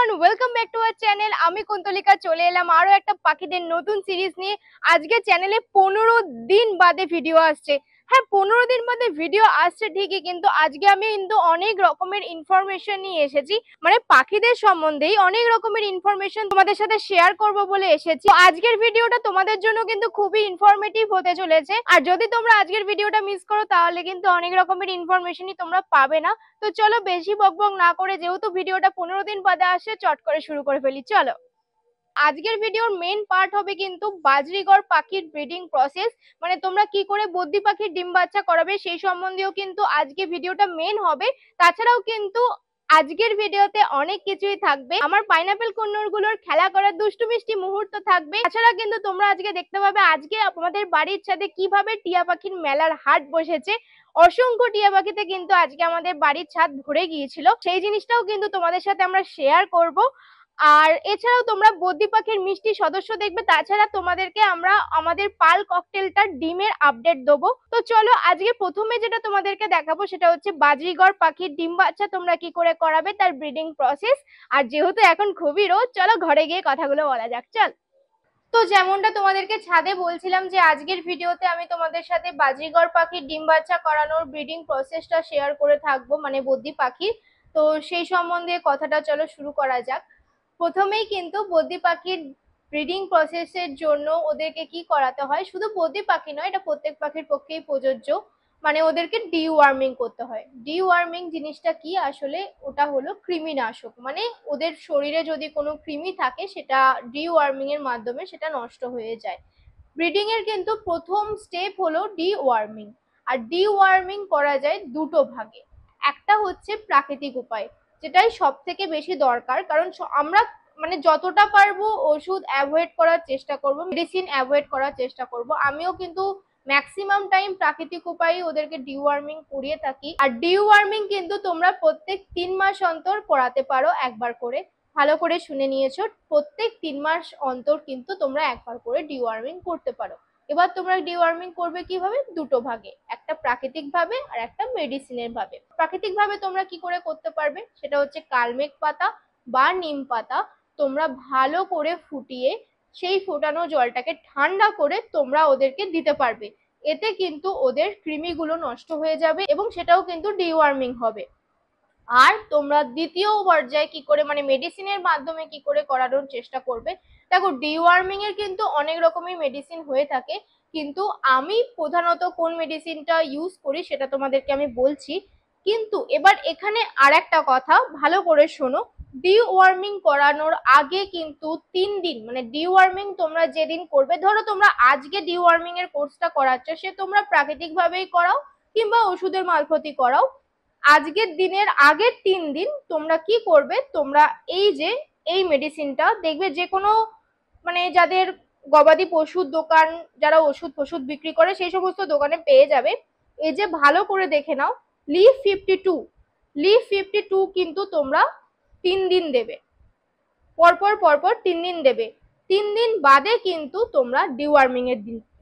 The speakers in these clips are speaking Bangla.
Everyone, welcome back to our channel. আমি কুন্তলিকা চলে এলাম আরো একটা পাখিদের নতুন সিরিজ নিয়ে। আজকে চ্যানেলে 15 দিন বাদে ভিডিও আসছে। হ্যাঁ, 15 দিন বাদে ভিডিও আসছে ঠিকই, কিন্তু আজকে আমি অনেক রকমের ইনফরমেশন নিয়ে এসেছি। মানে পাখিদের সম্বন্ধেই অনেক রকমের ইনফরমেশন তোমাদের সাথে শেয়ার করব বলে এসেছি। আজকের ভিডিওটা তোমাদের জন্য কিন্তু খুবই ইনফরমেটিভ হতে চলেছে। আর যদি তোমরা আজকের ভিডিওটা মিস করো তাহলে কিন্তু অনেক রকমের ইনফরমেশনই তোমরা পাবে না। তো চলো বেশি বকবক না করে, যেহেতু ভিডিওটা 15 দিন বাদে আসে, চট করে শুরু করে ফেলি। চলো, আজকের ভিডিওর মেন পার্ট হবে কিন্তু বাজরিগর পাখির ব্রিডিং প্রসেস। মানে তোমরা কি করে বদ্রি পাখির ডিম বাচ্চা করাবে সেই সম্বন্ধেও কিন্তু আজকে ভিডিওটা মেন হবে। তাছাড়াও কিন্তু আজকের ভিডিওতে অনেক কিছুই থাকবে। আমার পাইনাপেল কন্নড়গুলোর খেলা করার দুষ্টু মিষ্টি মুহূর্ত থাকবে। তাছাড়া কিন্তু তোমরা আজকে দেখতে পাবে আজকে আমাদের বাড়ির ছাদে কিভাবে টিয়া পাখির মেলার হাট বসেছে। অসংখ্য টিয়া পাখিতে কিন্তু আজকে আমাদের বাড়ির ছাদ ভরে গিয়েছিল, সেই জিনিসটাও কিন্তু তোমাদের সাথে আমরা শেয়ার করব। আর এছাড়াও তোমরা বদ্রি পাখির মিষ্টি সদস্য দেখবে। তাছাড়া তোমাদেরকে আমরা আমাদের পাল ককটেলটার ডিমের আপডেট দেবো। তো চলো, আজকে প্রথমে যেটা তোমাদেরকে দেখাবো সেটা হচ্ছে বাজরিগর পাখির ডিম বাচ্চা তোমরা কি করে করাবে, তার ব্রিডিং প্রসেস। আর যেহেতু এখন খুবই রোদ, চলো ঘরে গিয়ে কথাগুলো বলা যাক। চল, তো যেমনটা তোমাদেরকে ছাদে বলছিলাম যে আজকের ভিডিওতে আমি তোমাদের সাথে বাজরিগর পাখির ডিম বাচ্চা করানোর ব্রিডিং প্রসেসটা শেয়ার করে থাকবো, মানে বদ্রি পাখির। তো সেই সম্বন্ধে কথাটা চলো শুরু করা যাক। প্রথমেই কিন্তু বদ্রি পাখির ব্রিডিং প্রসেসের জন্য ওদেরকে কি করাতে হয়, শুধু বদ্রি পাখি নয়, এটা প্রত্যেক পাখির পক্ষেই প্রযোজ্য। মানে ওদেরকে ডিওয়ার্মিং করতে হয়। ডিওয়ার্মিং জিনিসটা কি আসলে, ওটা হলো কৃমিনাশক। মানে ওদের শরীরে যদি কোনো কৃমি থাকে সেটা ডিওয়ার্মিং এর মাধ্যমে সেটা নষ্ট হয়ে যায়। ব্রিডিং এর কিন্তু প্রথম স্টেপ হলো ডিওয়ার্মিং। আর ডিওয়ার্মিং করা যায় দুটো ভাগে। একটা হচ্ছে প্রাকৃতিক উপায়, যেটাই সব থেকে বেশি দরকার, কারণ আমরা মানে যতটা পারবো ওষুধ অ্যাভয়েড করার চেষ্টা করব, মেডিসিন অ্যাভয়েড করার চেষ্টা করব। আমিও কিন্তু ম্যাক্সিমাম টাইম প্রাকৃতিক উপায়ে ওদেরকে ডিওয়ার্মিং করিয়ে থাকি। আর ডিওয়ার্মিং কিন্তু তোমরা প্রত্যেক 3 মাস অন্তর করাতে পারো একবার করে। ভালো করে শুনে নিয়েছো, প্রত্যেক 3 মাস অন্তর কিন্তু তোমরা একবার করে ডিওয়ার্মিং করতে পারো। এবার তোমরা ডিওয়ার্মিং করবে কিভাবে, দুটো ভাগে, একটা প্রাকৃতিক ভাবে আর একটা মেডিসিনের ভাবে। প্রাকৃতিক ভাবে তোমরা কি করে করতে পারবে সেটা হচ্ছে কালমেঘ পাতা বা নিম পাতা তোমরা ভালো করে ফুটিয়ে সেই ফোটানো জলটাকে ঠান্ডা করে তোমরা ওদেরকে দিতে পারবে। এতে কিন্তু ওদের কৃমিগুলো নষ্ট হয়ে যাবে এবং সেটাও কিন্তু ডিওয়ার্মিং হবে। আর তোমরা দ্বিতীয় পর্যায়ে কি করে, মানে মেডিসিনের মাধ্যমে কি করে করানোর চেষ্টা করবে। দেখো, ডিওয়ার্মিং এর কিন্তু অনেক রকমের মেডিসিন হয়ে থাকে, কিন্তু আমি প্রধানত কোন মেডিসিনটা ইউজ করি সেটা তোমাদেরকে আমি বলছি। কিন্তু এবার এখানে আর একটা কথা ভালো করে শোনো, ডিওয়ার্মিং করানোর আগে কিন্তু 3 দিন, মানে ডিওয়ার্মিং তোমরা যেদিন করবে, ধরো তোমরা আজকে ডিওয়ার্মিং এর কোর্সটা করাচ্ছ, সে তোমরা প্রাকৃতিক ভাবেই করাও কিংবা ওষুধের মারফতই করাও, আজকের দিনের আগের 3 দিন তোমরা কি করবে, তোমরা এই যে এই মেডিসিনটা দেখবে যে কোনো, মানে যাদের গবাদি পশুর দোকান, যারা ওষুধ ফষুধ বিক্রি করে সেই সমস্ত দোকানে পেয়ে যাবে। এই যে ভালো করে দেখে নাও, লিভ 52, লিভ 52 কিন্তু তোমরা 3 দিন দেবে, পরপর পরপর 3 দিন দেবে। 3 দিন বাদে কিন্তু তোমরা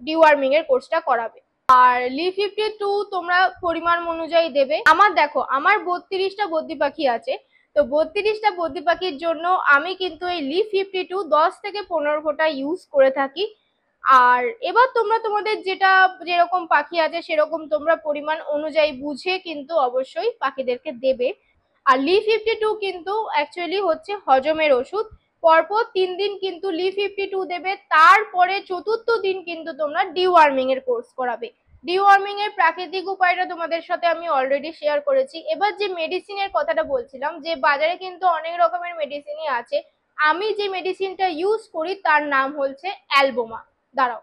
ডিওয়ার্মিং এর কোর্সটা করাবে। আর লিভ 52 তোমরা পরিমাণ অনুযায়ী দেবে। আমার দেখো, আমার 32টা বদ্রি পাখি আছে, তো 32টা বদ্রি পাখির জন্য আমি কিন্তু এই লিভ 52 10 থেকে 15 ফোঁটা ইউজ করে থাকি। আর এবার তোমরা তোমাদের যেটা যেরকম পাখি আছে সেরকম তোমরা পরিমাণ অনুযায়ী বুঝে কিন্তু অবশ্যই পাখিদেরকে দেবে। আর লিভ 52 কিন্তু অ্যাকচুয়ালি হচ্ছে হজমের ওষুধ। পরপর 3 দিন কিন্তু লিভ 52 দেবে, তারপরে চতুর্থ দিন কিন্তু তোমরা ডিওয়ার্মিং এর কোর্স করাবে। ডিওয়ার্মিং এর প্রাকৃতিক উপায়টা তোমাদের সাথে আমি অলরেডি শেয়ার করেছি। এবার যে মেডিসিনের কথাটা বলছিলাম, যে বাজারে কিন্তু অনেক রকমের মেডিসিনই আছে, আমি যে মেডিসিনটা ইউজ করি তার নাম হচ্ছে অ্যালবোমা। দাঁড়াও,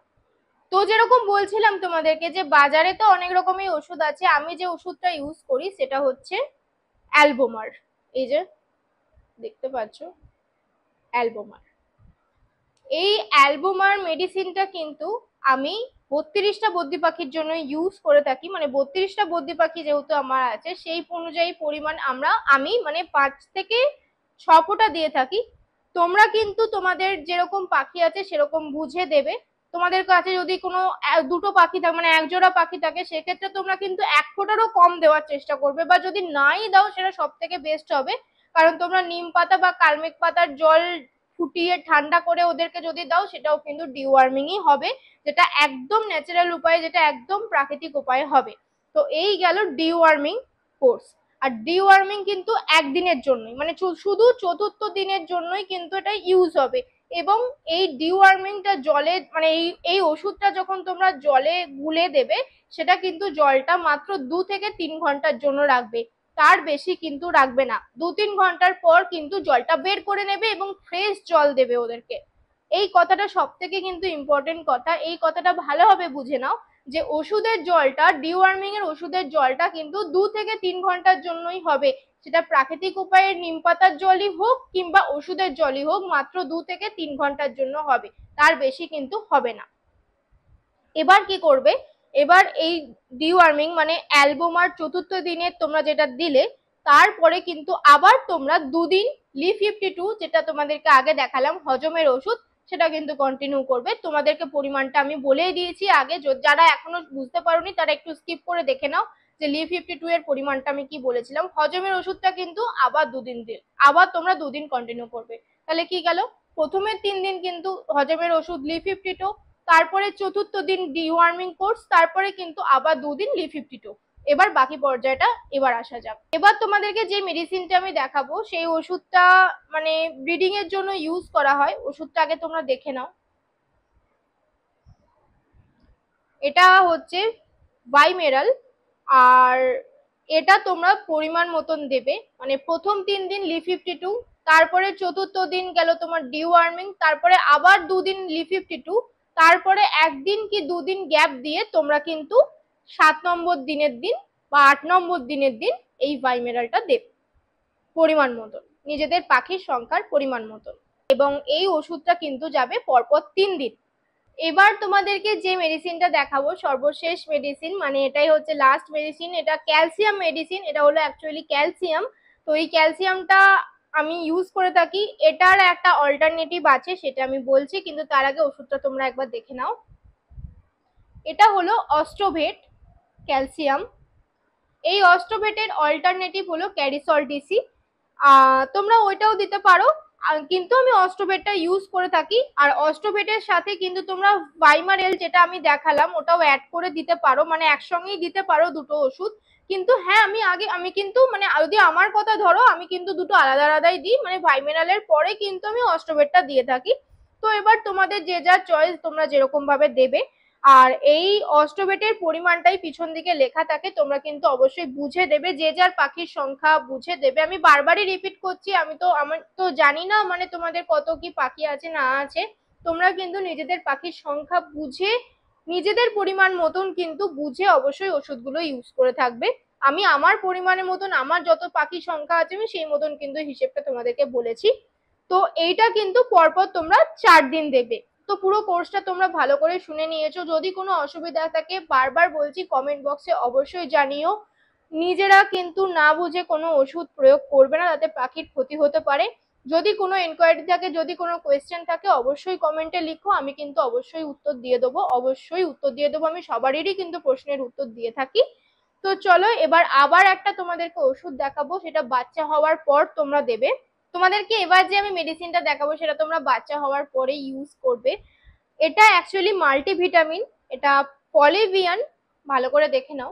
তো যেরকম বলছিলাম তোমাদেরকে যে বাজারে তো অনেক রকমের ওষুধ আছে, আমি যে ওষুধটা ইউজ করি সেটা হচ্ছে অ্যালবোমার। এই যে দেখতে পাচ্ছ অ্যালবোমার, এই অ্যালবোমার মেডিসিনটা কিন্তু আমি 32টা বদ্রি পাখির জন্য ইউজ করে থাকি। মানে 32টা বদ্রি পাখি যেহেতু আমার আছে, সেই অনুযায়ী পরিমাণ আমি মানে 5 থেকে 6 ফোঁটা দিয়ে থাকি। তোমরা কিন্তু তোমাদের যেরকম পাখি আছে সেরকম বুঝে দেবে। তোমাদের কাছে যদি কোনো দুটো পাখি থাকে, মানে এক জোড়া পাখি থাকে, সেক্ষেত্রে তোমরা কিন্তু 1 ফোঁটারও কম দেওয়ার চেষ্টা করবে, বা যদি নাই দাও সেটা সব থেকে বেস্ট হবে। কারণ তোমরা নিম পাতা বা কালমেঘ পাতার জল ফুটিয়ে ঠান্ডা করে ওদেরকে যদি দাও সেটাও কিন্তু ডিওয়ার্মিংই হবে, যেটা একদম ন্যাচারাল উপায়ে, যেটা একদম প্রাকৃতিক উপায়ে হবে। তো এই গেল ডিওয়ার্মিং কোর্স। আর ডিওয়ার্মিং কিন্তু একদিনের জন্যই, মানে শুধু চতুর্থ দিনের জন্যই কিন্তু এটা ইউজ হবে। এবং এই ডিওয়ার্মিংটা জলে, মানে এই ওষুধটা যখন তোমরা জলে গুলে দেবে, সেটা কিন্তু জলটা মাত্র 2 থেকে 3 ঘন্টার জন্য রাখবে, তার বেশি কিন্তু রাখবে না। 2-3 ঘন্টার পর কিন্তু জলটা বের করে নেবে এবং ফ্রেশ জল দেবে ওদেরকে। এই কথাটা সব থেকে কিন্তু ইম্পর্টেন্ট কথা, এই কথাটা ভালোভাবে বুঝে নাও যে ওষুধের জলটা, ডিওয়ার্মিং এর ওষুধের জলটা কিন্তু 2 থেকে 3 ঘন্টার জন্যই হবে। সেটা প্রাকৃতিক উপায়ে নিম পাতার জলই হোক কিংবা ওষুধের জলই হোক, মাত্র 2 থেকে 3 ঘন্টার জন্য হবে, তার বেশি কিন্তু হবে না। এবার কি করবে, এবার এই ডিওয়ার্মিং মানে অ্যালবোমার চতুর্থ দিনে তোমরা যেটা দিলে, তারপরে কিন্তু আবার তোমরা 2 দিন Li52, যেটা তোমাদেরকে আগে দেখালাম হজমের ওষুধ, সেটা কিন্তু কন্টিনিউ করবে। তোমাদেরকে পরিমাণটা আমি বলেই দিয়েছি আগে, যারা এখনো বুঝতে পারোনি তারা একটু স্কিপ করে দেখে নাও যে Li52 এর পরিমাণটা আমি কি বলেছিলাম। হজমের ওষুধটা কিন্তু আবার 2 দিন আবার তোমরা 2 দিন কন্টিনিউ করবে। তাহলে কি গেল, প্রথমের 3 দিন কিন্তু হজমের ওষুধ Li52, তারপরে চতুর্থ দিন ডিওয়ার্মিং কোর্স, তারপরে কিন্তু আবার 2 দিন Li52। এবার বাকি পর্যায়টা এবার আসা যাক। এবার তোমাদেরকে যে মেডিসিনটা আমি দেখাবো সেই ওষুধটা মানে ব্লিডিং এর জন্য ইউজ করা হয়। ওষুধটা আগে তোমরা দেখে নাও। এটা হচ্ছে বাইমেরাল, আর এটা তোমরা পরিমাণ মতন দেবে। মানে প্রথম 3 দিন Li52, তারপরে চতুর্থ দিন গেল তোমার ডিওয়ার্মিং, তারপরে আবার 2 দিন Li52, তারপরে 1 দিন কি 2 দিন গ্যাপ দিয়ে তোমরা কিন্তু 7 নম্বর দিনের দিন বা 8 নম্বর দিনের দিন এই বাইমেরালটা দেবে পরিমাণ মতন, নিজেদের পাখির সংখ্যার পরিমাণ মতন। এবং এই ওষুধটা কিন্তু যাবে পরপর 3 দিন। এবার তোমাদেরকে যে মেডিসিনটা দেখাবো সর্বশেষ মেডিসিন, মানে এটাই হচ্ছে লাস্ট মেডিসিন, এটা ক্যালসিয়াম মেডিসিন। এটা হলো অ্যাকচুয়ালি ক্যালসিয়াম। তো এই ক্যালসিয়ামটা আমি ইউজ করে থাকি, এটার একটা অল্টারনেটিভ আছে সেটা আমি বলছি, কিন্তু তার আগে ওষুধটা তোমরা একবার দেখে নাও। এটা হলো অস্ট্রোভেট ক্যালসিয়াম। এই অস্ট্রোভেটের অল্টারনেটিভ হলো ক্যারিসল ডিসি। তোমরা ওইটাও দিতে পারো, কিন্তু আমি অস্ট্রোভেটটা ইউজ করে থাকি। আর অস্ট্রোভেটের সাথে কিন্তু তোমরা ভাইমারেল যেটা আমি দেখালাম ওটাও অ্যাড করে দিতে পারো, মানে একসঙ্গেই দিতে পারো দুটো ওষুধ। কিন্তু হ্যাঁ, আমি কিন্তু মানে যদি আমার কথা ধরো, আমি কিন্তু দুটো আলাদা আলাদাই দিই, মানে ভাইমেরালের পরে কিন্তু আমি অস্ট্রোভেটটা দিয়ে থাকি। তো এবার তোমাদের যে যার চয়েস, তোমরা যেরকম ভাবে দেবে। আর এই অস্ট্রোভেটের পরিমাণটাই পিছন দিকে লেখা থাকে, তোমরা কিন্তু অবশ্যই বুঝে দেবে, যে যার পাখির সংখ্যা বুঝে দেবে। আমি বারবারই রিপিট করছি, আমি তো জানি না মানে তোমাদের কত কি পাখি আছে না আছে। তোমরা কিন্তু নিজেদের পাখির সংখ্যা বুঝে, নিজেদের পরিমাণ মতন কিন্তু বুঝে অবশ্যই ওষুধগুলো ইউজ করে থাকবে। আমি আমার পরিমাণের মতন, আমার যত পাখির সংখ্যা আছে আমি সেই মতন কিন্তু হিসেবটা তোমাদেরকে বলেছি। তো এইটা কিন্তু পরপর তোমরা 4 দিন দেবে। তো পুরো কোর্সটা তোমরা ভালো করে শুনে নিয়েছো। যদি কোনো অসুবিধা থাকে বারবার বলছি কমেন্ট বক্সে অবশ্যই জানিও। নিজেরা কিন্তু না বুঝে কোনো ওষুধ প্রয়োগ করবে না, তাতে পাখির ক্ষতি হতে পারে। যদি কোনো এনকোয়ারি থাকে, যদি কোনো কোয়েশ্চেন থাকে অবশ্যই কমেন্টে লিখো, আমি কিন্তু অবশ্যই উত্তর দিয়ে দেবো, অবশ্যই উত্তর দিয়ে দেবো। আমি সবারই কিন্তু প্রশ্নের উত্তর দিয়ে থাকি। তো চলো এবার আবার একটা তোমাদেরকে ওষুধ দেখাবো, সেটা বাচ্চা হওয়ার পর তোমরা দেবে। তোমাদেরকে এবার যে আমি মেডিসিনটা দেখাবো সেটা তোমরা বাচ্চা হওয়ার পরে ইউজ করবে। এটা অ্যাকচুয়ালি মাল্টিভিটামিন, এটা পলিভিয়ান, ভালো করে দেখে নাও।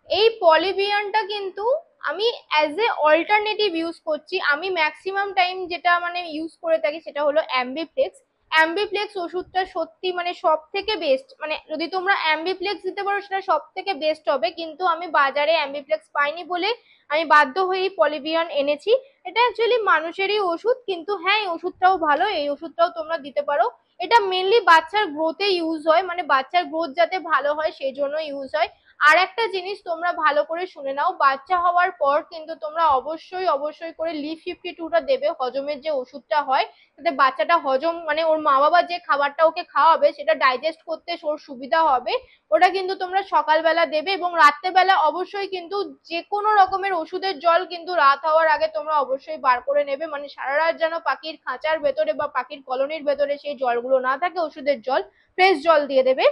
এই পলিভিয়ানটা কিন্তু আমি অ্যাজ এ অল্টারনেটিভ ইউজ করছি। আমি ম্যাক্সিমাম টাইম যেটা মানে ইউজ করে থাকি সেটা হলো অ্যাম্বিপ্লেক্স। অ্যাম্বিপ্লেক্স ওষুধটা সত্যি মানে সব থেকে বেস্ট, মানে যদি তোমরা অ্যাম্বিপ্লেক্স দিতে পারো সেটা সব থেকে বেস্ট হবে, কিন্তু আমি বাজারে অ্যাম্বিপ্লেক্স পাইনি বলে আমি বাধ্য হয়ে পলিভিয়ান এনেছি। এটা অ্যাকচুয়ালি মানুষেরই ওষুধ, কিন্তু হ্যাঁ এই ওষুধটাও ভালো, এই ওষুধটাও তোমরা দিতে পারো। এটা মেনলি বাচ্চার গ্রোথে ইউজ হয়, মানে বাচ্চার গ্রোথ যাতে ভালো হয় সেই জন্য ইউজ হয়। আর একটা জিনিস তোমরা ভালো করে শুনে নাও, বাচ্চা হওয়ার পর কিন্তু তোমরা অবশ্যই অবশ্যই করে Li52টা দেবে, হজমের যে ওষুধটা হয়, যাতে বাচ্চাটা হজম মানে ওর মা বাবা যে খাবারটা ওকে খাওয়াবে সেটা ডাইজেস্ট করতে ওর সুবিধা হবে। ওটা কিন্তু তোমরা সকালবেলা দেবে, এবং রাত্রেবেলা অবশ্যই কিন্তু যে কোনো রকমের ওষুধের জল কিন্তু রাত হওয়ার আগে তোমরা অবশ্যই বার করে নেবে, মানে সারা রাত যেন পাখির খাঁচার ভেতরে বা পাখির কলোনির ভেতরে সেই জলগুলো না থাকে, ওষুধের জল ফ্রেশ জল দিয়ে দেবে।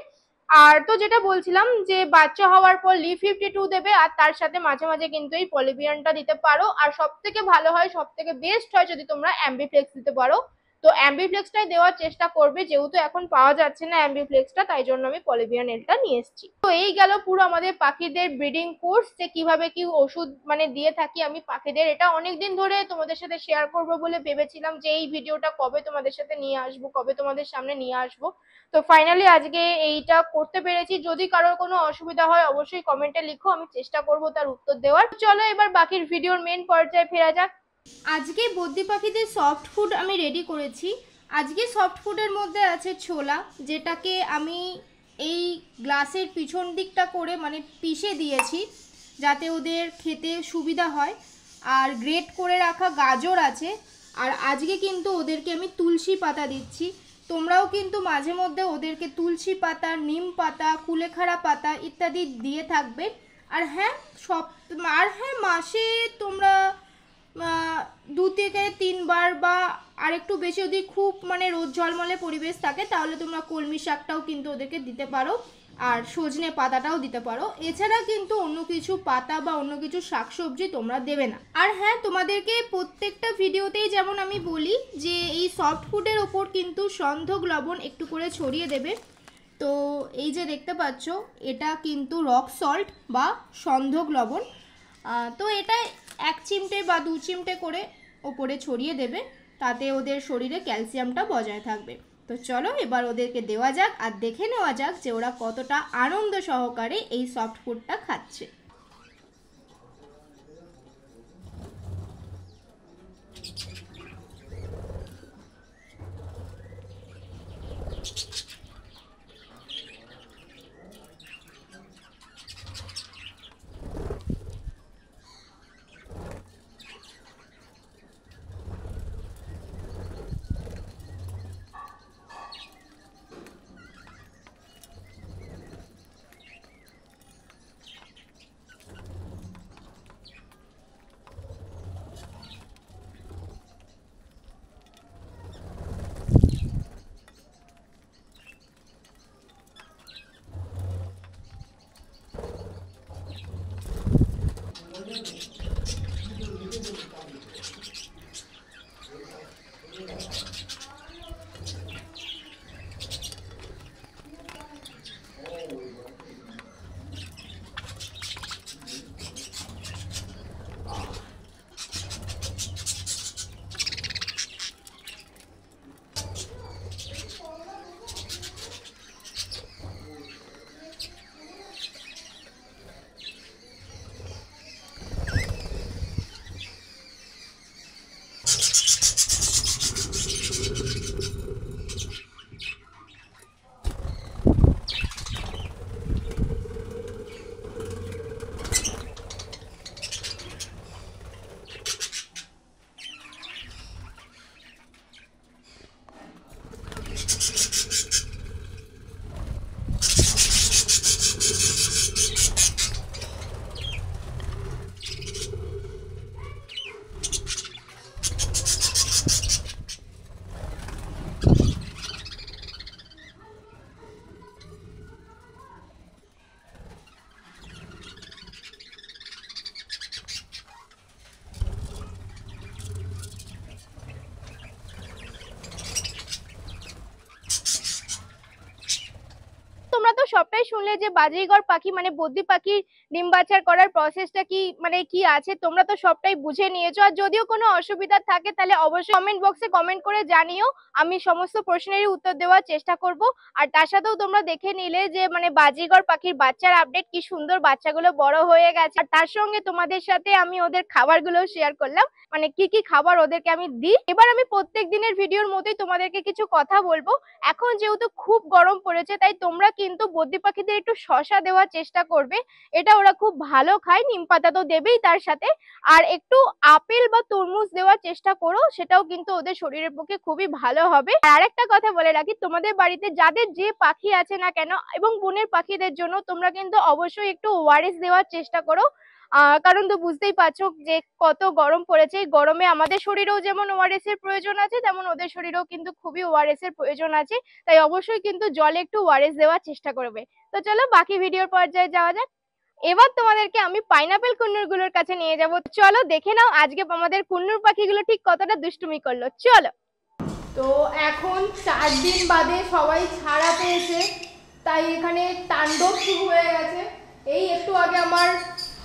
আর তো যেটা বলছিলাম যে বাচ্চা হওয়ার পর Li52 দেবে, আর তার সাথে মাঝে মাঝে কিন্তু এই পলিবিয়ানটা দিতে পারো। আর সব থেকে ভালো হয়, সব থেকে বেস্ট হয় যদি তোমরা অ্যাম্বিফ্লেক্স দিতে পারো। তো অ্যাম্বিফ্লেক্সটাই দেওয়ার চেষ্টা করবে, যেহেতু এখন পাওয়া যাচ্ছে না অ্যাম্বিফ্লেক্সটা, তাই জন্য আমি পলিবিয়ান এলটা নিয়ে এসেছি। তো এই গেল পুরো আমাদের পাখিদের ব্রিডিং কোর্স, যে কিভাবে কি ওষুধ মানে দিয়ে থাকি আমি পাখিদের। এটা অনেকদিন ধরে তোমাদের সাথে শেয়ার করবো বলে ভেবেছিলাম যে এই ভিডিওটা কবে তোমাদের সাথে নিয়ে আসবো, কবে তোমাদের সামনে নিয়ে আসবো। তো ফাইনালি আজকে এইটা করতে পেরেছি। যদি কারোর কোনো অসুবিধা হয় অবশ্যই কমেন্টে লিখো, আমি চেষ্টা করব তার উত্তর দেওয়ার। চলো এবার বাকির ভিডিওর মেন পর্যায়ে ফেরা যাক। আজকে বদ্রি পাখিদের সফট ফুড আমি রেডি করেছি। আজকে সফট ফুডের মধ্যে আছে ছোলা, যেটাকে আমি এই গ্লাসের পিছন দিকটা করে মানে পিষে দিয়েছি যাতে ওদের খেতে সুবিধা হয়। আর গ্রেট করে রাখা গাজর আছে। আর আজকে কিন্তু ওদেরকে আমি তুলসী পাতা দিচ্ছি। তোমরাও কিন্তু মাঝে মধ্যে ওদেরকে তুলসী পাতা, নিম পাতা, কুলেখাড়া পাতা ইত্যাদি দিয়ে থাকবে। আর হ্যাঁ মাসে তোমরা 2 থেকে 3 বার বা আরেকটু বেশি, যদি খুব মানে রোদ ঝলমলে পরিবেশ থাকে তাহলে তোমরা কলমি শাকটাও কিন্তু ওদেরকে দিতে পারো, আর সজনে পাতাটাও দিতে পারো। এছাড়া কিন্তু অন্য কিছু পাতা বা অন্য কিছু শাকসবজি তোমরা দেবে না। আর হ্যাঁ, তোমাদেরকে প্রত্যেকটা ভিডিওতেই যেমন আমি বলি যে এই সফট ফুডের ওপর কিন্তু সন্ধক লবণ একটু করে ছড়িয়ে দেবে। তো এই যে দেখতে পাচ্ছ, এটা কিন্তু রক সল্ট বা সন্ধক লবণ। তো এটা 1 চিমটে বা 2 চিমটে করে ওপরে ছড়িয়ে দেবে, তাতে ওদের শরীরে ক্যালসিয়ামটা বজায় থাকবে। তো চলো এবার ওদেরকে দেওয়া যাক, আর দেখে নেওয়া যাক যে ওরা কতটা আনন্দ সহকারে এই সফট ফুডটা খাচ্ছে। তোমরা তো সবটাই শুনলে যে বাজিঘর পাখি মানে বদ্রি পাখির ডিম বাছার করার প্রসেসটা কি মানে কি আছে, তোমরা তো সবটাই বুঝে নিয়েছো। আর যদিও কোনো অসুবিধা থাকে তাহলে অবশ্যই কমেন্ট বক্সে কমেন্ট করে জানিও, আমি সমস্ত প্রশ্নেরই উত্তর দেওয়ার চেষ্টা করব। আর তার সাথেও তোমরা দেখে নিলে যে মানে বাজিঘর পাখির বাচ্চার আপডেট, কি সুন্দর বাচ্চাগুলো বড় হয়ে গেছে। আর তার সঙ্গে তোমাদের সাথে আমি ওদের খাবারগুলো শেয়ার করলাম, মানে কি কি খাবার ওদেরকে আমি দিই। এবার আমি প্রত্যেক দিনের ভিডিওর মতোই তোমাদেরকে কিছু কথা বলবো। এখন যেহেতু খুব গরম পড়েছে, তাই তোমরা কিন্তু বদ্রি পাখিদের একটু শসা দেওয়ার চেষ্টা করবে, এটা ওরা খুব ভালো খায়। নিম পাতা তো দেবেই তার সাথে, আর একটু আপেল বা তরমুজ দেওয়ার চেষ্টা করো, সেটাও কিন্তু ওদের শরীরের পক্ষে খুবই ভালো হবে। আর একটা কথা বলে রাখি, তোমাদের বাড়িতে যাদের যে পাখি আছে না কেন এবং বনের পাখিদের জন্য তোমরা কিন্তু অবশ্যই একটু ওআরএস দেওয়ার চেষ্টা করো। কারণ তো বুঝতেই পারছো যে কত গরম পড়েছে। এই গরমে আমাদের শরীরেও যেমন ওআরএস এর প্রয়োজন আছে, তেমন ওদের শরীরেও কিন্তু খুবই ওআরএস এর প্রয়োজন আছে। তাই অবশ্যই কিন্তু জলে একটু ওআরএস দেওয়ার চেষ্টা করবে। তো চলো বাকি ভিডিওর পর্যায়ে যাওয়া যাক। এবার তোমাদেরকে আমি পাইনাপেল কুন্নুর গুলোর কাছে নিয়ে যাব। চলো দেখে নাও আজকে আমাদের কুন্নুর পাখিগুলো ঠিক কতটা দুষ্টুমি করলো। চলো। তো এখন 4 দিন বাদে সবাই ছাড়া পেয়েছে, তাই এখানে তাণ্ডব শুরু হয়ে গেছে। এই একটু আগে আমার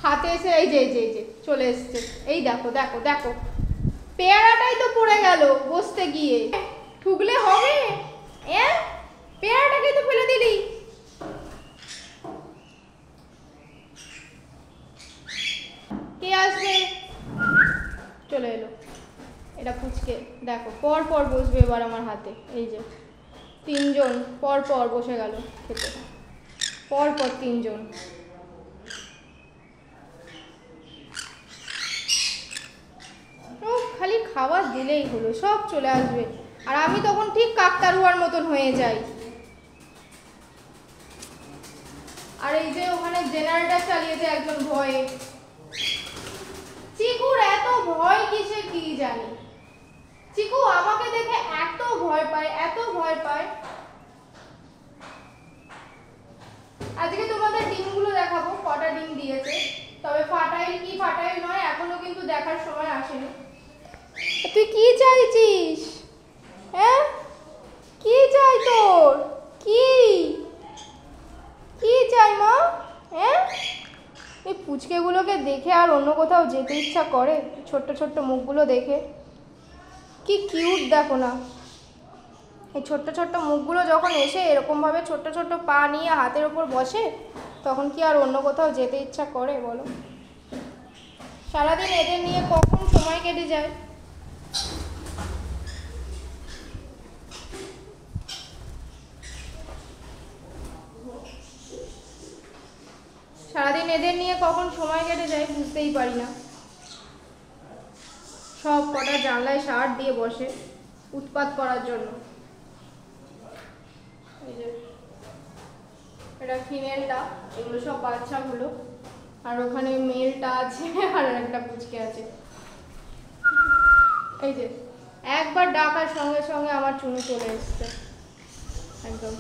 হাতে এসে এই যে চলে এসছে। এই দেখো দেখো দেখো, পেয়ারাটাই তো পড়ে গেল বসতে গিয়ে। ঠুকলে হবে? পেয়ারাটাকে তো ফেলে দিলি। কে আসবে? চলে এলো এটা পুচকে। দেখো পর পর বসবে এবার আমার হাতে। এই যে 3 জন পর পর বসে গেল খেতে, পর পর 3 জন। খালি খাবার দিলেই হলো, সব চলে আসবে, আর আমি তখন ঠিক কাকতারুয়ার মতন হয়ে যাই। আর এই যে ওখানে জেনারেটর চালিয়েছে একজন ভয়ে। চিকুর এত ভয় কিসে কি জানি, চিকু আমাকে দেখে এত ভয় পায়, এত ভয় পায়। আজকে তোমাদের ডিমগুলো দেখাবো, কটা ডিম দিয়েছে। তবে ফাটাইল কি ফাটাইল নয় এখনো কিন্তু দেখার সময় আসেনি। তুই কি চাইছিস? হ্যাঁ কি চাই তোর? কি কি চাই মা? হ্যাঁ এই পুচকেগুলোকে দেখে আর অন্য কোথাও যেতে ইচ্ছা করে? ছোট্ট ছোট্ট মুখগুলো দেখে কি কিউট দেখো না। এই ছোট্ট ছোট্ট মুখগুলো যখন এসে এরকমভাবে ছোট্ট ছোট্ট পা নিয়ে হাতের ওপর বসে, তখন কি আর অন্য কোথাও যেতে ইচ্ছা করে বলো? সারাদিন এদের নিয়ে কখন সময় কেটে যায়। সারাদিন এদের নিয়ে কখন সময় কেটে যায় বুঝতেই পারি না। সব কটা জানলায় শার্ট দিয়ে বসে উৎপাত করার জন্য। এই যে এটা ফিমেলটা, এগুলো সব বাচ্চাগুলো, আর ওখানে মেলটা আছে আর একটা পুচকে আছে। এই যে একবার ডাকার সঙ্গে সঙ্গে আমার চুনি চলে এসছে একদম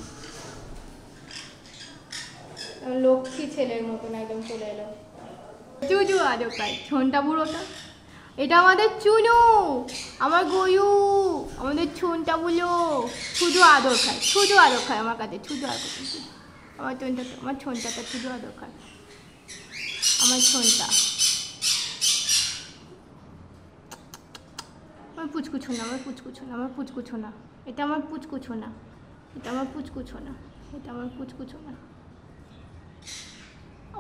লক্ষ্মী ছেলের মতন একদম চলে এলো। চুজু আজও পাই ছনটা বুড়োটা, এটা আমাদের চুনু, আমার গয়ু, আমাদের ছনটা বুলো শুধু আদর খায়, শুধু আদর খায় আমার কাছে, শুধু আদর খায়। আমার ছনটা, আমার ছনটাটা শুধু আদর খায়, আমার ছনটা। আমার পুচকুছো না, আমার পুচকুছো না, আমার পুচকুছো না, এটা আমার পুচকুছো না, এটা আমার পুচকুছো না, এটা আমার পুচকুছো না।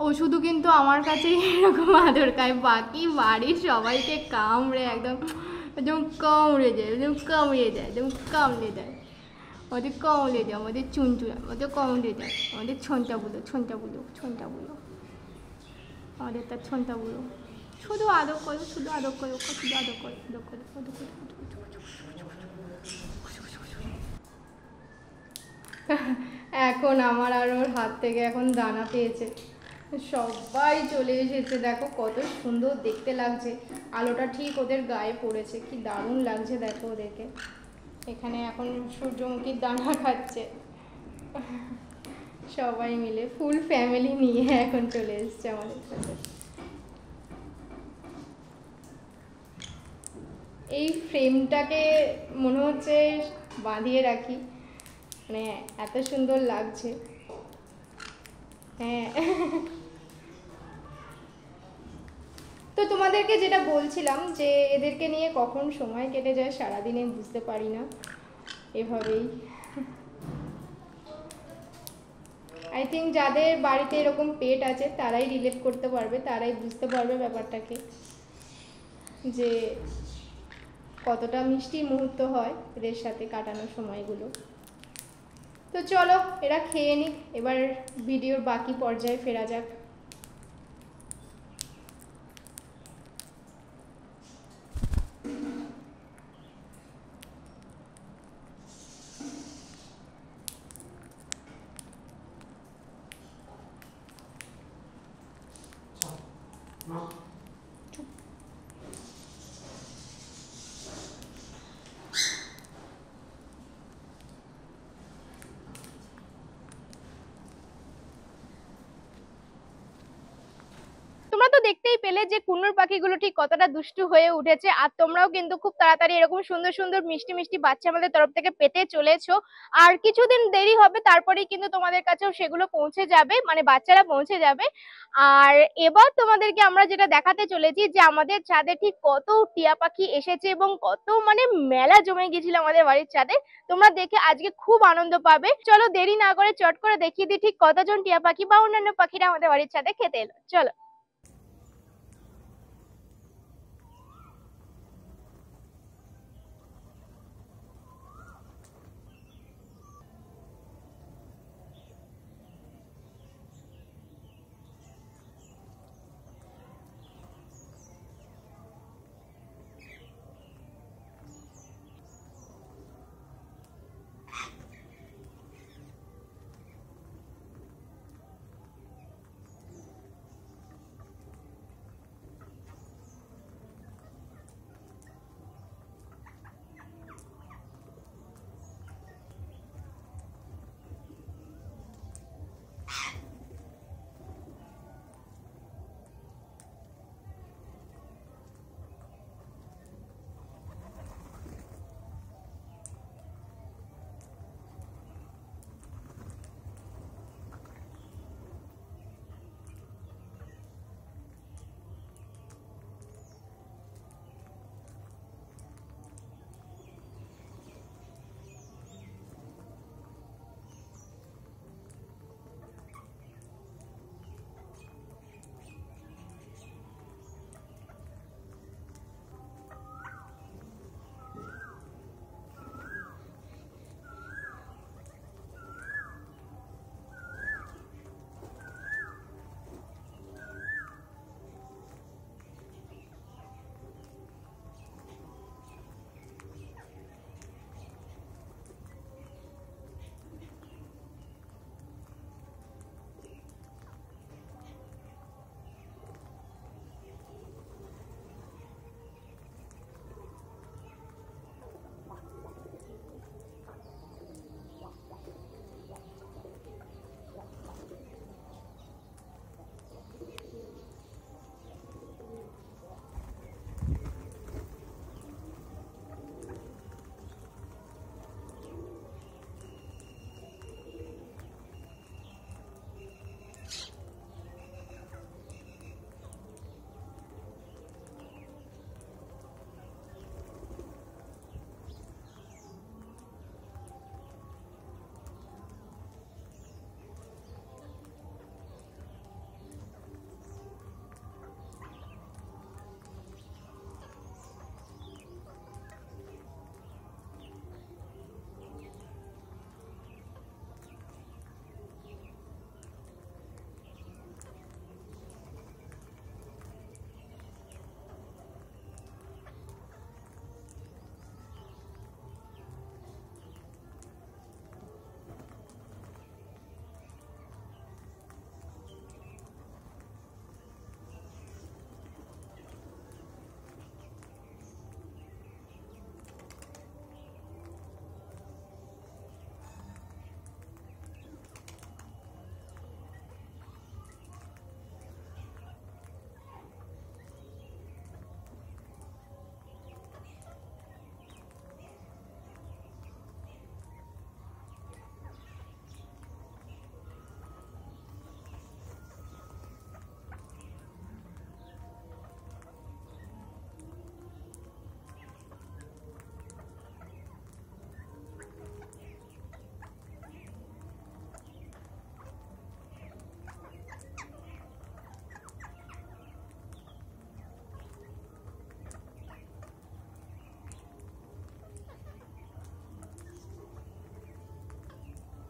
ও শুধু কিন্তু আমার কাছেই এরকম আদর খায়, বাকি বাড়ির সবাইকে কামড়ে একদম একদম কামড়ে যায়, একদম কামড়ে যায়, একদম কামড়ে দেয়। আমাদের কামড়ে যায়, আমাদের চুনচুন, আমাদের কামড়ে যায়, আমাদের ছনটা বুলো, ছনটা বুলো, ছনটা বুলো, আমাদের তার ছনটা বুলো। শুধু আদর করো, শুধু আদর করো, শুধু আদর করো, আদর করো, আদর করো। এখন আমার আর ওর হাত থেকে এখন দানা পেয়েছে, সবাই চলে এসেছে। দেখো কত সুন্দর দেখতে লাগছে, আলোটা ঠিক ওদের গায়ে পড়েছে, কি দারুণ লাগছে দেখো ওদেরকে। এখানে এখন সূর্যমুখীর দানা খাচ্ছে সবাই মিলে, ফুল ফ্যামিলি নিয়ে এখন চলে এসছে আমাদের কাছে। এই ফ্রেমটাকে মনে হচ্ছে বাঁধিয়ে রাখি, মানে এত সুন্দর লাগছে। হ্যাঁ তো তোমাদেরকে যেটা বলছিলাম যে এদেরকে নিয়ে কখন সময় কেটে যায় সারাদিনে বুঝতে পারি না, এভাবেই। আই থিঙ্ক যাদের বাড়িতে এরকম পেট আছে তারাই রিলেট করতে পারবে, তারাই বুঝতে পারবে ব্যাপারটাকে, যে কতটা মিষ্টি মুহূর্ত হয় এদের সাথে কাটানোর সময়গুলো। তো চলো এরা খেয়ে নিক, এবার ভিডিওর বাকি পর্যায়ে ফেরা যাক। দেখতেই পেলে যে কুনুর পাখিগুলো ঠিক কতটা দুষ্টু হয়ে উঠেছে। আর তোমরাও কিন্তু খুব তাড়াতাড়ি এরকম সুন্দর সুন্দর মিষ্টি মিষ্টি বাচ্চা আমাদের তরফ থেকে পেতে চলেছো। আর কিছুদিন দেরি হবে, তারপরেই কিন্তু তোমাদের কাছেও সেগুলো পৌঁছে যাবে, মানে বাচ্চারা পৌঁছে যাবে। আর এবার তোমাদেরকে আমরা যেটা দেখাতে চলেছি যে আমাদের ছাদে ঠিক কত টিয়া পাখি এসেছে এবং কত মানে মেলা জমে গেছিল আমাদের বাড়ির ছাদে। তোমরা দেখে আজকে খুব আনন্দ পাবে। চলো দেরি না করে চট করে দেখিয়ে দিই ঠিক কতজন টিয়া পাখি বা অন্যান্য পাখিরা আমাদের বাড়ির ছাদে খেতে এলো। চলো।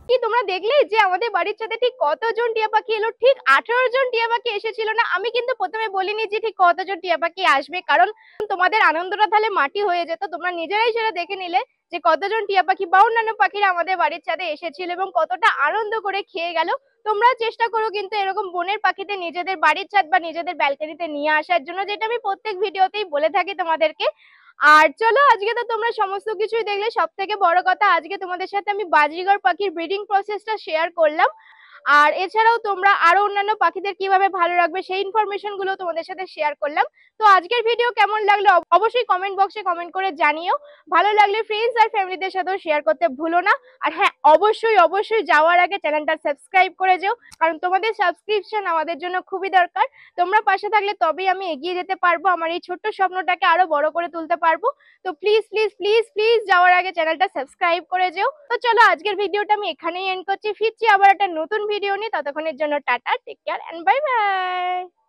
কি তোমরা দেখলে যে আমাদের বাড়ির ছাদে ঠিক কতজন টিয়া পাখি এলো? ঠিক 18 জন টিয়া পাখি এসেছিল না? আমি কিন্তু প্রথমে বলিনি যে ঠিক কতজন টিয়া পাখি আসবে, কারণ তোমাদের আনন্দটা তাহলে মাটি হয়ে যেত। তোমরা নিজেরাই সেটা দেখে নিলে যে কতজন টিয়া পাখি বা অন্যান্য পাখিরা আমাদের বাড়ির ছাদে এসেছিল এবং কতটা আনন্দ করে খেয়ে গেল। তোমরা চেষ্টা করো কিন্তু এরকম বনের পাখিতে নিজেদের বাড়ির ছাদ বা নিজেদের ব্যালকনিতে নিয়ে আসার জন্য, যেটা আমি প্রত্যেক ভিডিওতেই বলে থাকি তোমাদেরকে। আর চলো, আজকে তো তোমরা সমস্ত কিছুই দেখলে। সব থেকে বড় কথা, আজকে তোমাদের সাথে আমি বাজরিগর পাখির ব্রিডিং প্রসেসটা শেয়ার করলাম। আর এছাড়াও তোমরা আরো অন্যান্য পাখিদের কিভাবে ভালো রাখবে সেই ইনফরমেশন গুলো তোমাদের সাথে শেয়ার করলাম। তো আজকের ভিডিও কেমন লাগলো অবশ্যই কমেন্ট বক্সে কমেন্ট করে জানিও। ভালো লাগলে ফ্রেন্ডস আর ফ্যামিলিদের সাথেও শেয়ার করতে ভুলো না। আর হ্যাঁ, অবশ্যই অবশ্যই যাওয়ার আগে চ্যানেলটা সাবস্ক্রাইব করে যেও, কারণ তোমাদের সাবস্ক্রিপশন আমাদের জন্য খুবই দরকার। তোমরা পাশে থাকলে তবেই আমি এগিয়ে যেতে পারবো, আমার এই ছোট্ট স্বপ্নটাকে আরো বড় করে তুলতে পারবো। তো প্লিজ প্লিজ প্লিজ প্লিজ যাওয়ার আগে চ্যানেলটা সাবস্ক্রাইব করে যেও। তো চলো আজকের ভিডিওটা আমি এখানেই এন্ড করছি, ফিরছি আবার একটা নতুন ভিডিও নিয়ে। ততক্ষণের জন্য ta ta, take care and bye by.